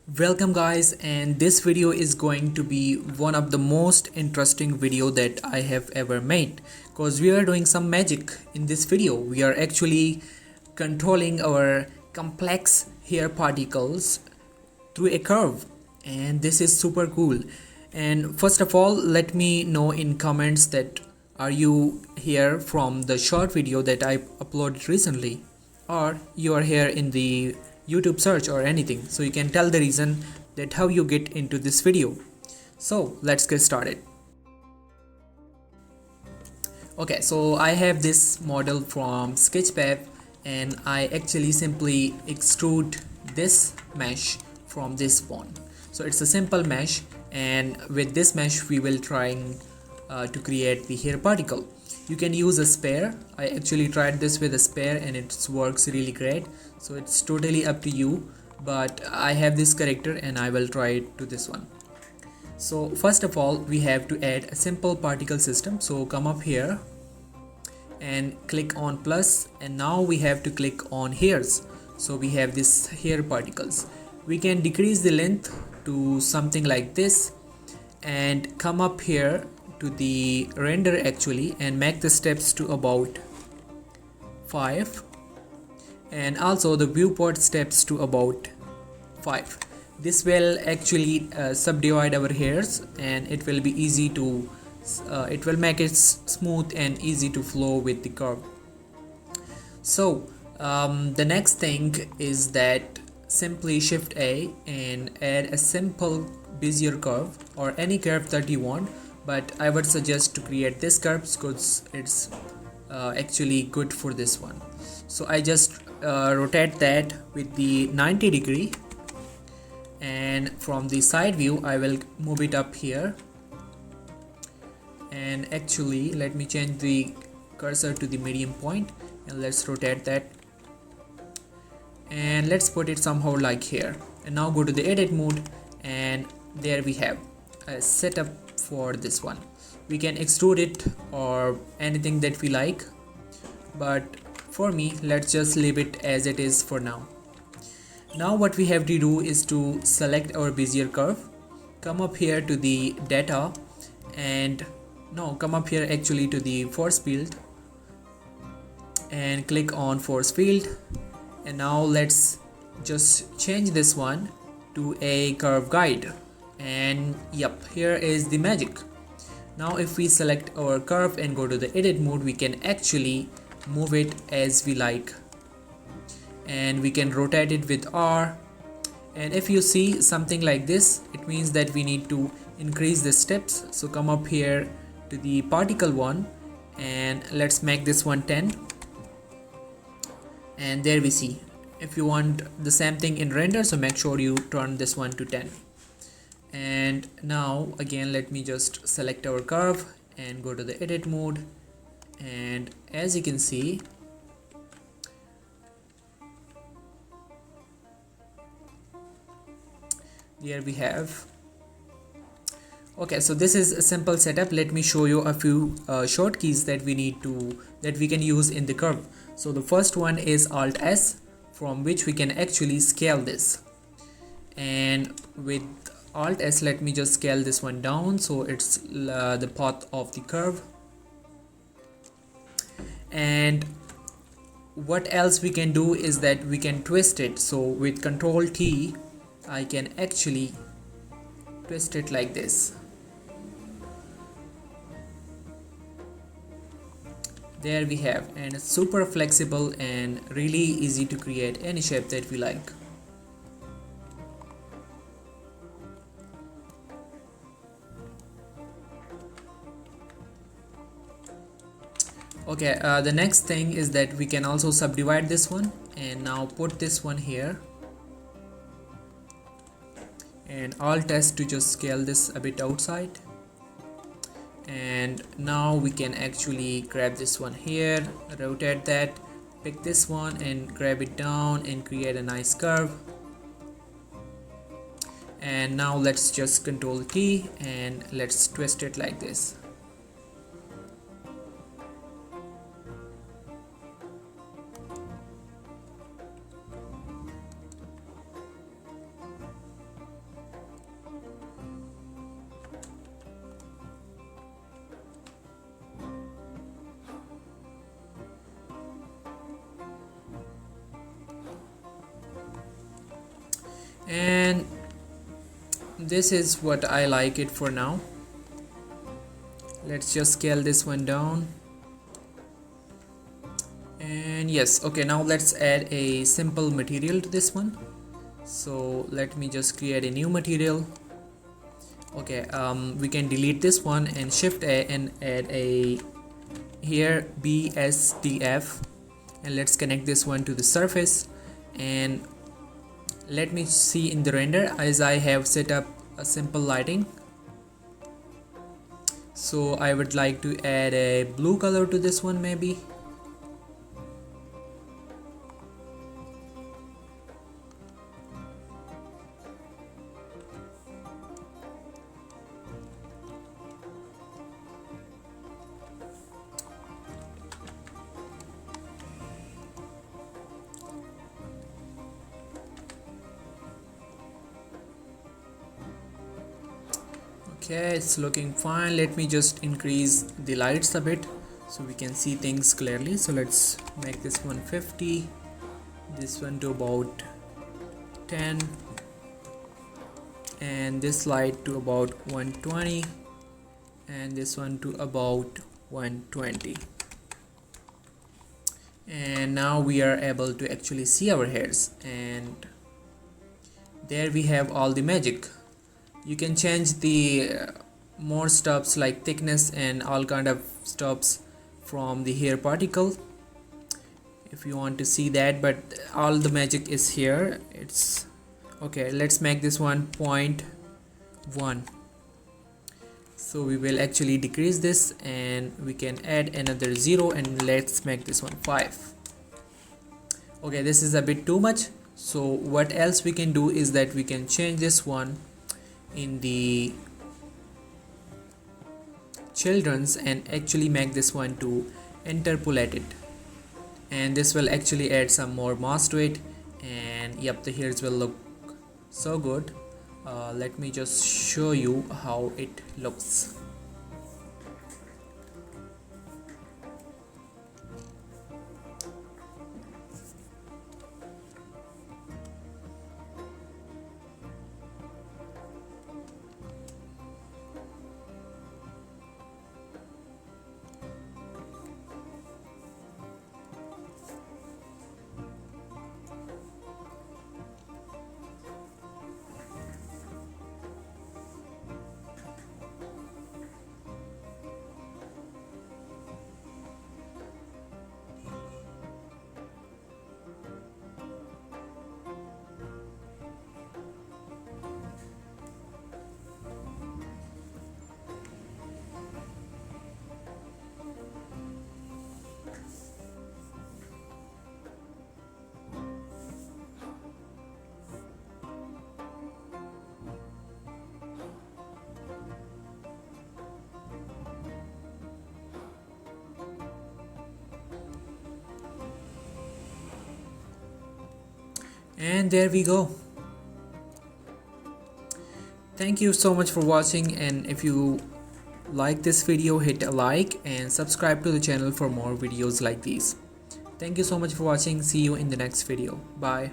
Welcome guys, and this video is going to be one of the most interesting video that I have ever made because we are doing some magic in this video. We are actually controlling our complex hair particles through a curve, and this is super cool. And first of all, let me know in comments that are you here from the short video that I uploaded recently, or you are here in the YouTube search or anything, so you can tell the reason that how you get into this video. So let's get started. Okay, so I have this model from Sketchpad, and I actually simply extrude this mesh from this one. So it's a simple mesh, and with this mesh we will trying to create the hair particle. You can use a spare. I actually tried this with a spare and it works really great, so it's totally up to you, but I have this character and I will try it to this one. So first of all, we have to add a simple particle system. So come up here and click on plus, and now we have to click on hairs. So we have this hair particles. We can decrease the length to something like this and come up here to the render actually and make the steps to about 5, and also the viewport steps to about 5. This will actually subdivide our hairs, and it will be easy to it will make it smooth and easy to flow with the curve. So the next thing is that simply shift A and add a simple Bezier curve or any curve that you want, but I would suggest to create this curve because it's actually good for this one. So I just rotate that with the 90-degree, and from the side view I will move it up here, and actually let me change the cursor to the medium point and let's rotate that, and let's put it somehow like here. And now go to the edit mode, and there we have a setup for this one. We can extrude it or anything that we like, but for me let's just leave it as it is for now. Now what we have to do is to select our Bezier curve, come up here to the data, and come up here actually to the force field and click on force field, and now let's just change this one to a curve guide, and yep, here is the magic. Now if we select our curve and go to the edit mode, we can actually move it as we like, and we can rotate it with R. And if you see something like this, it means that we need to increase the steps. So come up here to the particle one, and let's make this one 10, and there we see. If you want the same thing in render, so make sure you turn this one to 10. And now again let me just select our curve and go to the edit mode, and as you can see, here we have. Okay, so this is a simple setup. Let me show you a few short keys that we can use in the curve. So the first one is Alt S, from which we can actually scale this, and with Alt S let me just scale this one down so it's the path of the curve. And what else we can do is that we can twist it. So with Control T I can actually twist it like this. There we have, and it's super flexible and really easy to create any shape that we like. Okay, the next thing is that we can also subdivide this one, and now put this one here, and Alt S to just scale this a bit outside. And now we can actually grab this one here, rotate that, pick this one and grab it down and create a nice curve. And now let's just Control T and let's twist it like this. and this is what I like it for now. Let's just scale this one down. And yes, okay, now let's add a simple material to this one. So let me just create a new material. Okay, we can delete this one and shift A and add a here BSDF, and let's connect this one to the surface. And let me see in the render, as I have set up a simple lighting. So I would like to add a blue color to this one maybe. Okay, it's looking fine. Let me just increase the lights a bit so we can see things clearly. So let's make this one 50, this one to about 10, and this light to about 120, and this one to about 120. And now we are able to actually see our hairs, and there we have all the magic. You can change the more stuffs like thickness and all kind of stuffs from the hair particle if you want to see that, but all the magic is here. It's okay. Let's make this one 0.1. So we will actually decrease this and we can add another 0, and let's make this one 5. Okay, this is a bit too much. So what else we can do is that we can change this one in the children's and actually make this one to interpolated, and this will actually add some more mass to it, and yep, the hairs will look so good. Let me just show you how it looks. And there we go. Thank you so much for watching, and if you like this video, hit a like and subscribe to the channel for more videos like these. Thank you so much for watching. See you in the next video. Bye.